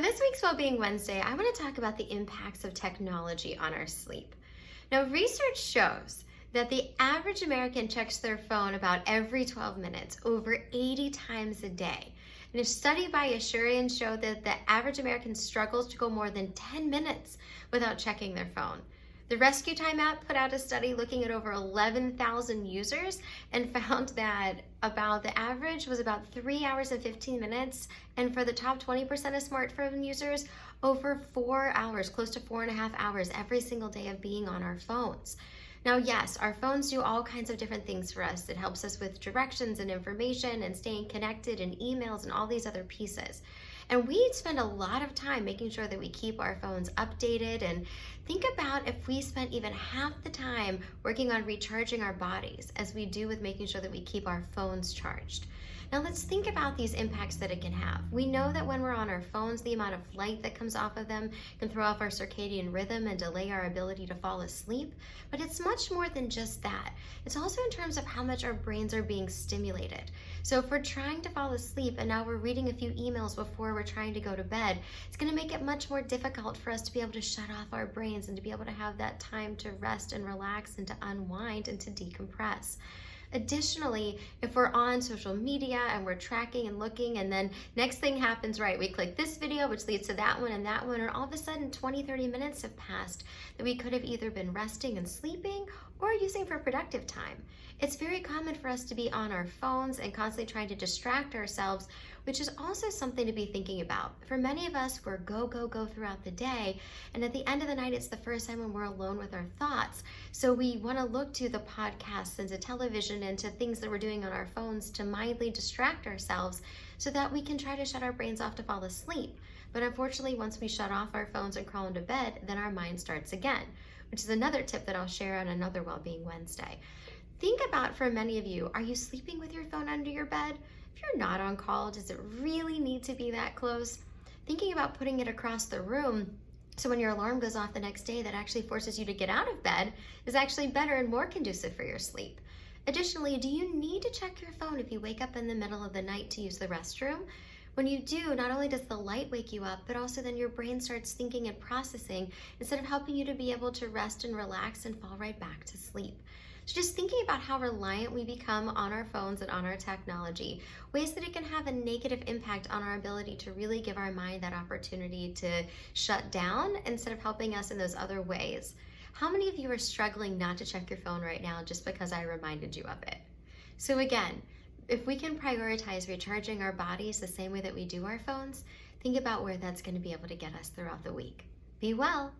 this week's Wellbeing Wednesday, I want to talk about the impacts of technology on our sleep. Now, research shows that the average American checks their phone about every 12 minutes, over 80 times a day. And a study by Asurion showed that the average American struggles to go more than 10 minutes without checking their phone. The Rescue Time app put out a study looking at over 11,000 users and found that about the average was about 3 hours and 15 minutes. And for the top 20% of smartphone users, over 4 hours, close to 4.5 hours every single day of being on our phones. Now, yes, our phones do all kinds of different things for us. It helps us with directions and information and staying connected and emails and all these other pieces. And we spend a lot of time making sure that we keep our phones updated. And think about if we spent even half the time working on recharging our bodies as we do with making sure that we keep our phones charged. Now let's think about these impacts that it can have. We know that when we're on our phones, the amount of light that comes off of them can throw off our circadian rhythm and delay our ability to fall asleep. But it's much more than just that. It's also in terms of how much our brains are being stimulated. So if we're trying to fall asleep and now we're reading a few emails before we're trying to go to bed, it's going to make it much more difficult for us to be able to shut off our brains and to be able to have that time to rest and relax and to unwind and to decompress. Additionally, if we're on social media and we're tracking and looking, and then next thing happens, right, we click this video, which leads to that one, and all of a sudden 20, 30 minutes have passed that we could have either been resting and sleeping or using for productive time. It's very common for us to be on our phones and constantly trying to distract ourselves, which is also something to be thinking about. For many of us, we're go, go, go throughout the day, and at the end of the night, it's the first time when we're alone with our thoughts. So we want to look to the podcasts and to television and to things that we're doing on our phones to mindly distract ourselves so that we can try to shut our brains off to fall asleep. But unfortunately, once we shut off our phones and crawl into bed, then our mind starts again, which is another tip that I'll share on another Wellbeing Wednesday. Think about, for many of you, are you sleeping with your phone under your bed? If you're not on call, does it really need to be that close? Thinking about putting it across the room so when your alarm goes off the next day, that actually forces you to get out of bed is actually better and more conducive for your sleep. Additionally, do you need to check your phone if you wake up in the middle of the night to use the restroom? When you do, not only does the light wake you up, but also then your brain starts thinking and processing instead of helping you to be able to rest and relax and fall right back to sleep. So just thinking about how reliant we become on our phones and on our technology, ways that it can have a negative impact on our ability to really give our mind that opportunity to shut down instead of helping us in those other ways. How many of you are struggling not to check your phone right now just because I reminded you of it? So again, if we can prioritize recharging our bodies the same way that we do our phones, think about where that's going to be able to get us throughout the week. Be well.